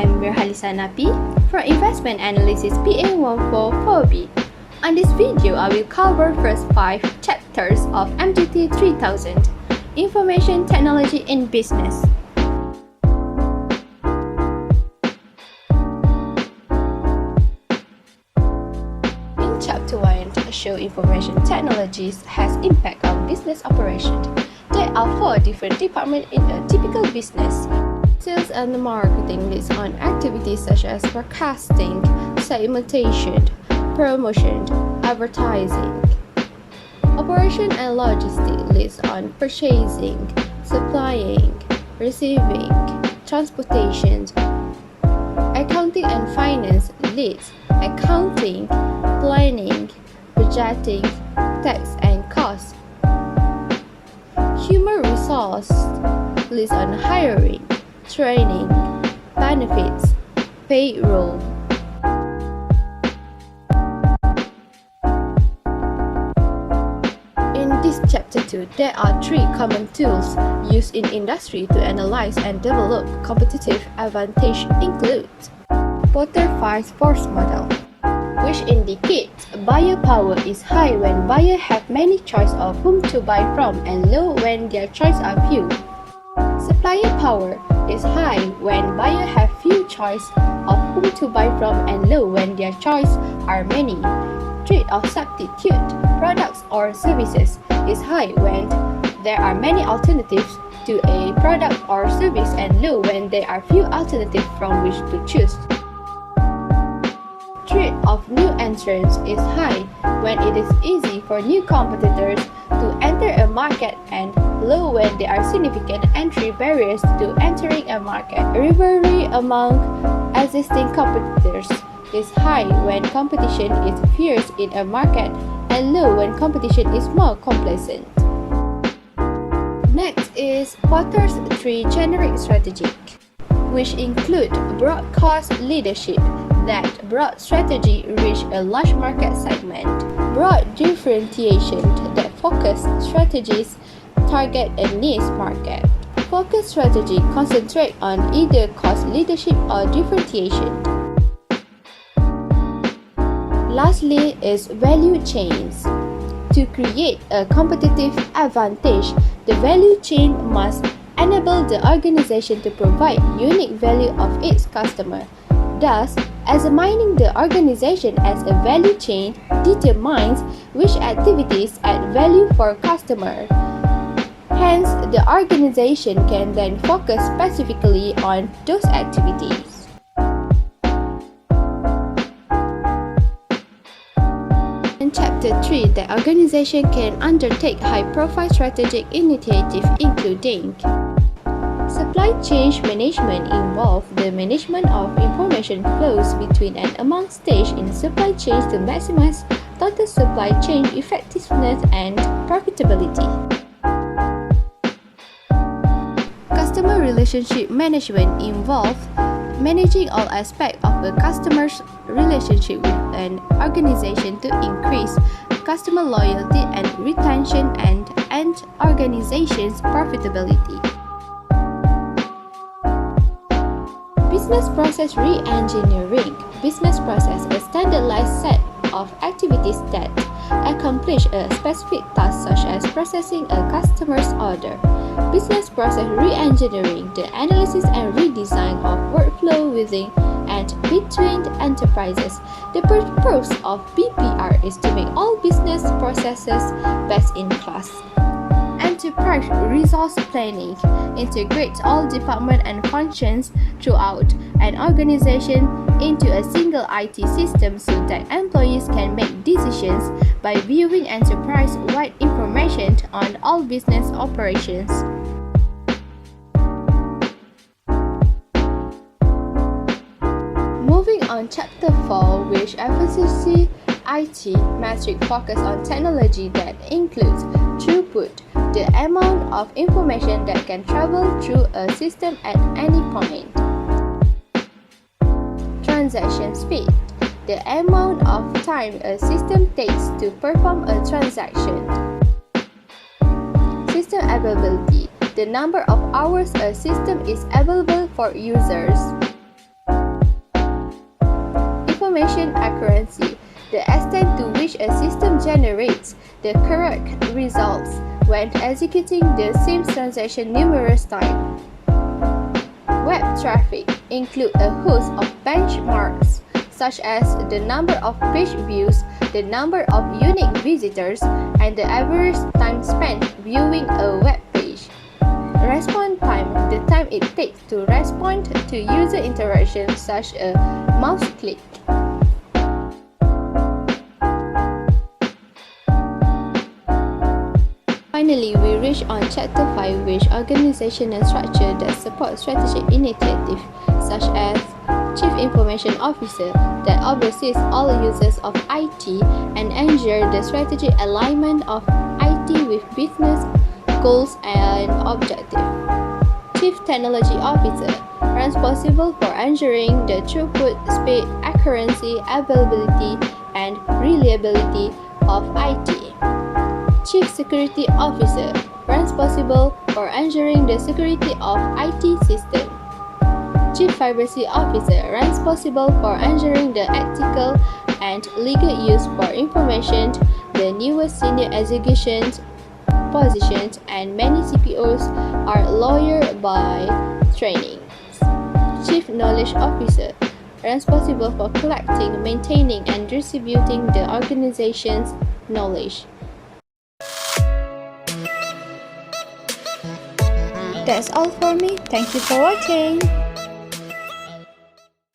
I'm Mirhalisa Napi from Investment Analysis PA144B. On this video, I will cover first 5 chapters of MGT300, Information Technology in Business. In Chapter 1, show information technologies has impact on business operations. There are 4 different departments in a typical business. Sales and marketing leads on activities such as forecasting, segmentation, promotion, advertising. Operation and logistics leads on purchasing, supplying, receiving, transportation. Accounting and finance leads accounting, planning, budgeting, tax and costs. Human resource leads on hiring, training, benefits, payroll. In this chapter 2, there are 3 common tools used in industry to analyze and develop competitive advantage include Butterfly's force model, which indicates buyer power is high when buyers have many choice of whom to buy from and low when their choice are few. Supplier power is high when buyers have few choice of whom to buy from and low when their choice are many. Trade of substitute products or services is high when there are many alternatives to a product or service and low when there are few alternatives from which to choose. Trade of new entrants is high when it is easy for new competitors to enter a market and low when there are significant entry barriers to entering a market. Rivalry among existing competitors is high when competition is fierce in a market and low when competition is more complacent. Next is Porter's 3 generic strategies, which include broad-cost leadership. That broad strategy reach a large market segment. Broad differentiation that focus strategies target a niche market. Focus strategy concentrate on either cost leadership or differentiation. Lastly is value chains. To create a competitive advantage, the value chain must enable the organization to provide unique value of its customer. Thus, examining the organization as a value chain determines which activities add value for customer. Hence, the organization can then focus specifically on those activities. In Chapter 3, the organization can undertake high-profile strategic initiatives including supply chain management involves the management of information flows between and among stages in supply chains to maximize total supply chain effectiveness and profitability. Customer relationship management involves managing all aspects of a customer's relationship with an organization to increase customer loyalty and retention and organization's profitability. Business process re-engineering. Business process is a standardized set of activities that accomplish a specific task such as processing a customer's order. Business process re-engineering, the analysis and redesign of workflow within and between enterprises. The purpose of BPR is to make all business processes best in class. Enterprise resource planning integrates all departments and functions throughout an organization into a single IT system so that employees can make decisions by viewing enterprise-wide information on all business operations. Moving on, Chapter 4, which emphasizes IT metric focus on technology that includes throughput, the amount of information that can travel through a system at any point. Transaction speed, the amount of time a system takes to perform a transaction. System availability, the number of hours a system is available for users. transaction accuracy, the extent to which a system generates the correct results when executing the same transaction numerous times. Web traffic includes a host of benchmarks such as the number of page views, the number of unique visitors, and the average time spent viewing a web page. Response time, the time it takes to respond to user interaction such as a mouse click. Finally, we reach on Chapter 5, which organizational structure that supports strategic initiatives such as Chief Information Officer that oversees all users of IT and ensures the strategic alignment of IT with business goals and objectives. Chief Technology Officer responsible for ensuring the throughput, speed, accuracy, availability, and reliability of IT. Chief Security Officer responsible for ensuring the security of IT system. Chief Privacy Officer responsible for ensuring the ethical and legal use for information. The newest senior execution positions and many CPOs are lawyer by training. Chief Knowledge Officer responsible for collecting, maintaining, and distributing the organization's knowledge. That's all for me. Thank you for watching.